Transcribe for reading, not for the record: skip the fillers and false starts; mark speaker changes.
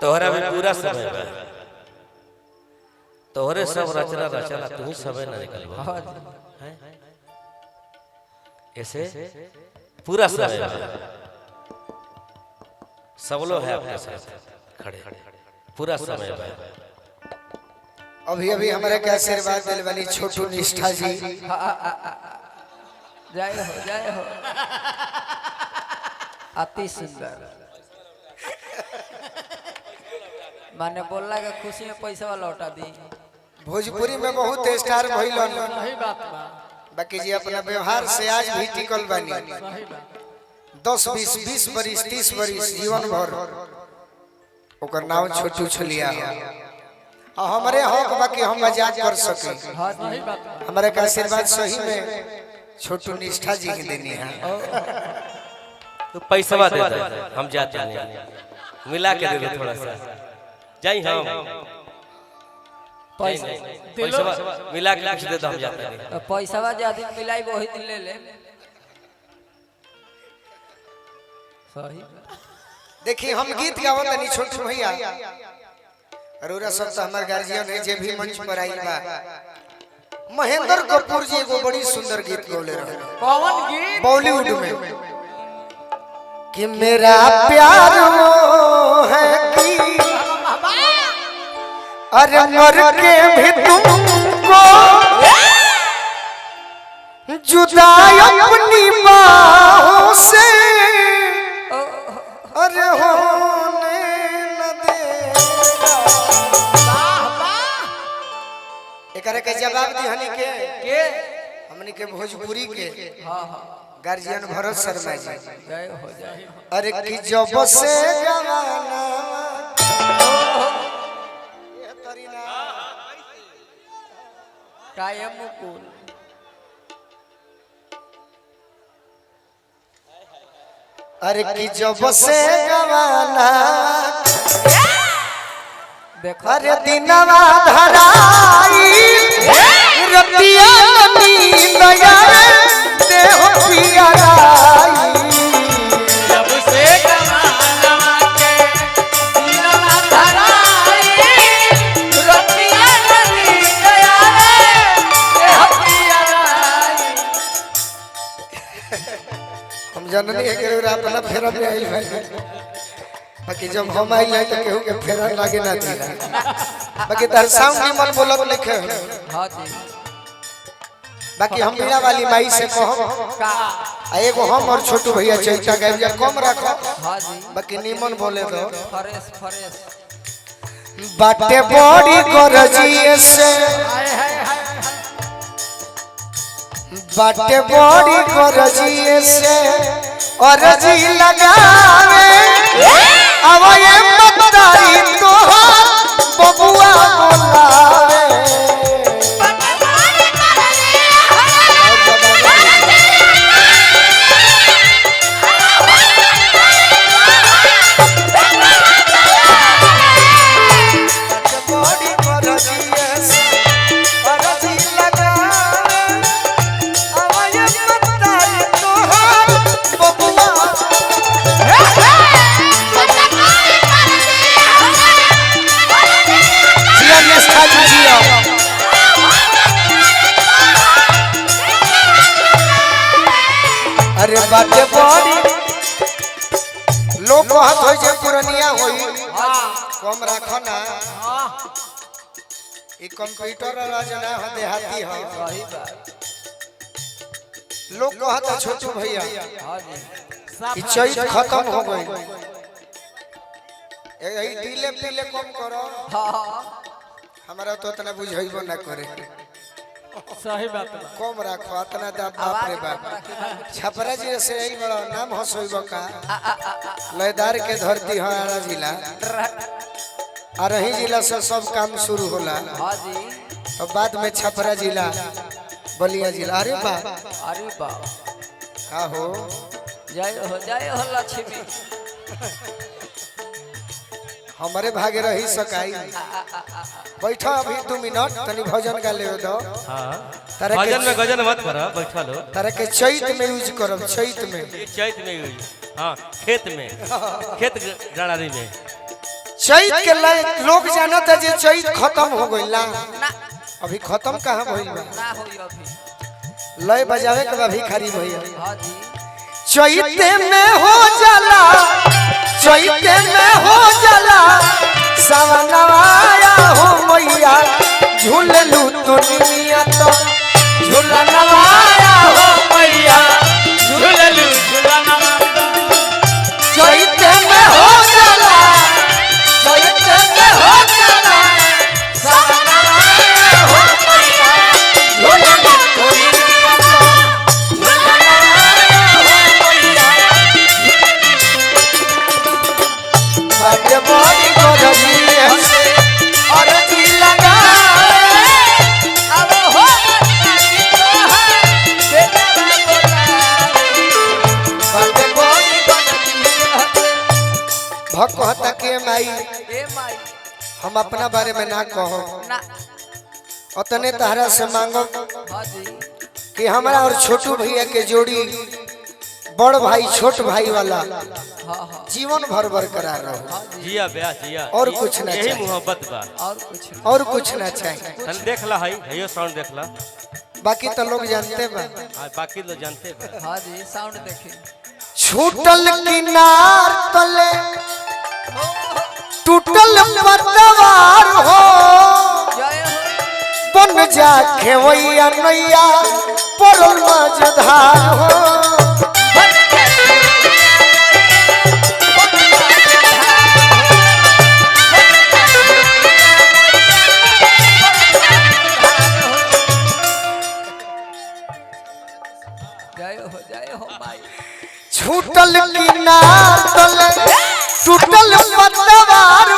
Speaker 1: तोहरा भी पूरा समय बा तोहरे सब रचना रचना तू ही समय ना निकलबा ऐसे पूरा समय बा सब लोग है अपने साथ खड़े पूरा समय बा
Speaker 2: अभी अभी हमारे क्या आशीर्वाद दिल वाली छोटू निष्ठा जी
Speaker 3: जय हो अति सुंदर माने बोलला के खुशी में पैसा लौटा दी
Speaker 2: भोजपुरी में बहुत स्टार भइलन
Speaker 3: सही बात बा
Speaker 2: बाकी जी अपना व्यवहार से आज भी टिकल बानी 10 20 20 बरिस 30 बरिस जीवन भर ओकर नाम छोटू छलिया हमारे हक बाकी हम मजाक कर सके
Speaker 3: हां सही बात
Speaker 2: हमारे का आशीर्वाद सही में छोटू निष्ठा जी की देनी है
Speaker 1: तो पैसा दे दे हम जाते हैं मिला के दे दो थोड़ा सा जाई हम पैसा मिला के कुछ दे दो हम जाते हैं
Speaker 3: पैसा ज्यादा मिलाई वही दिन ले ले सही
Speaker 2: देखिए हम गीत गावत नहीं छोटू भैया अरोरा सब तो हमारे गार्जियन है जे भी मंच पर आई बा महेंद्र कपूर जी एगो बड़ी सुंदर गीत गौले रहे
Speaker 3: कौन गीत
Speaker 2: बॉलीवुड में कि मेरा प्यार वो है कि अरे मर के भी तुमको जुदा अपनी बाहों से अरे होने न देगा एकरे के जवाब दी हनी के हमनी के भोजपुरी के
Speaker 3: हां हां
Speaker 2: गार्जियन भरत शर्मा जी
Speaker 3: जय हो
Speaker 2: अरे कि जब से गवाना ये तरीना
Speaker 3: कायम मुकुल
Speaker 2: अरे कि जब से गवाना
Speaker 3: देखो
Speaker 2: अरे दिनवा धराई रतिया नींद आए देह पिया
Speaker 3: जब से गवाना के दिलवा धराई रतिया नींद आए देह पिया
Speaker 2: हम जननी है कि अपना फेरा में आइल भाई बाकी जब हम आइल है तो केहू के फेरा लागे ना दी बाकी तार साउंड निमन बोलत लिखे
Speaker 3: हां जी
Speaker 2: बाकी हम मीरा वाली माई से कहो
Speaker 3: का
Speaker 2: एगो हम और छोटू भैया चैता गाइया कम रखो
Speaker 3: हां जी
Speaker 2: बाकी निमन बोले दो
Speaker 3: फ्रेश
Speaker 2: बाटे बड़ी गरजिए से
Speaker 3: हाय हाय हाय
Speaker 2: बाटे बड़ी गरजिए से अरजी लगावे अब ये बताई तो बबुआ बोलावे बड़ी गरजिए से अरजी लगावे अब ये बताई तो बबुआ अरे बाटे बड़ी लोग कहत होई जे पुरनिया होई कम राखो ना ई कंप्यूटर राज ना हो देहाती हो
Speaker 3: सही बात
Speaker 2: लोग कहत छोटू भैया
Speaker 3: हां जी
Speaker 2: कि चैत खत्म हो गई यही डीले पीले कम करो
Speaker 3: हां
Speaker 2: हमारा तो इतना बुझाइबो ना करे
Speaker 3: सही बात बा
Speaker 2: कम राखो इतना दा बाप रे बाप छपरा जी से यही बड़ा नाम हसोइबो का लयदार के धरती है आरा जिला आ रही जिला से सब काम शुरू होला
Speaker 3: हां जी
Speaker 2: तो बाद में छपरा जिला बलिया जिला अरे बा
Speaker 3: अरे बाप
Speaker 2: का हो
Speaker 3: जय हो लक्ष्मी
Speaker 2: हमारे भागे रही सकाई बैठो अभी 2 मिनट तनी भजन गा ले दो
Speaker 1: हां
Speaker 2: तारे के
Speaker 1: भजन में गजन मत करो बैठा लो
Speaker 2: तारे के चैत में यूज करब चैत में
Speaker 1: ये चैत में हुई हां खेत में खेत गड़ारी में
Speaker 2: चैत के लय लोग जानता जे चैत खत्म हो गइल ना
Speaker 3: ना
Speaker 2: अभी खत्म कहां भइल बा
Speaker 3: ना होई अभी
Speaker 2: लय बजावे के बा भिखारी भैया
Speaker 3: हां जी
Speaker 2: चैते में हो जाला चैते में हो जाला सवनवाया हो मैया झूललू दुनिया तो झूलनवाया हो मैया
Speaker 1: झूललू
Speaker 2: चैते में हो जाला चैते में हो जाला सवनवाया हो मैया झूललू दुनिया तो झूलनवाया हो मैया भाग्य मोरी गोदरी से और जी लगाए
Speaker 3: अब हो तारी तो बेटा
Speaker 2: भाग्य मोरी भक कहता के माई
Speaker 3: ए माई
Speaker 2: हम अपना बारे में ना कहो
Speaker 3: ना
Speaker 2: उतने तहरा से मांगो
Speaker 3: हां जी
Speaker 2: कि हमारा और छोटू भैया के जोड़ी बड़ भाई छोट भाई वाला
Speaker 3: हां हां
Speaker 2: जीवन भर बरकरार रहो
Speaker 1: जिया ब्याह जिया
Speaker 2: और कुछ ना
Speaker 1: यही
Speaker 2: चाहिए
Speaker 1: मोहब्बत बा
Speaker 2: और कुछ ना चाहिए
Speaker 1: तन देख ला है यो साउंड देख ला
Speaker 2: बाकी तो लोग जानते बा
Speaker 1: आ बाकी लोग जानते बा
Speaker 3: हां जी साउंड देखिए
Speaker 2: छूटल किनार तले टूटल पतवार हो
Speaker 3: जय हो
Speaker 2: बन जा खेवैया नैया परल मझधार हो
Speaker 3: जय हो माई
Speaker 2: छूटल किनार तले टूटल पतवार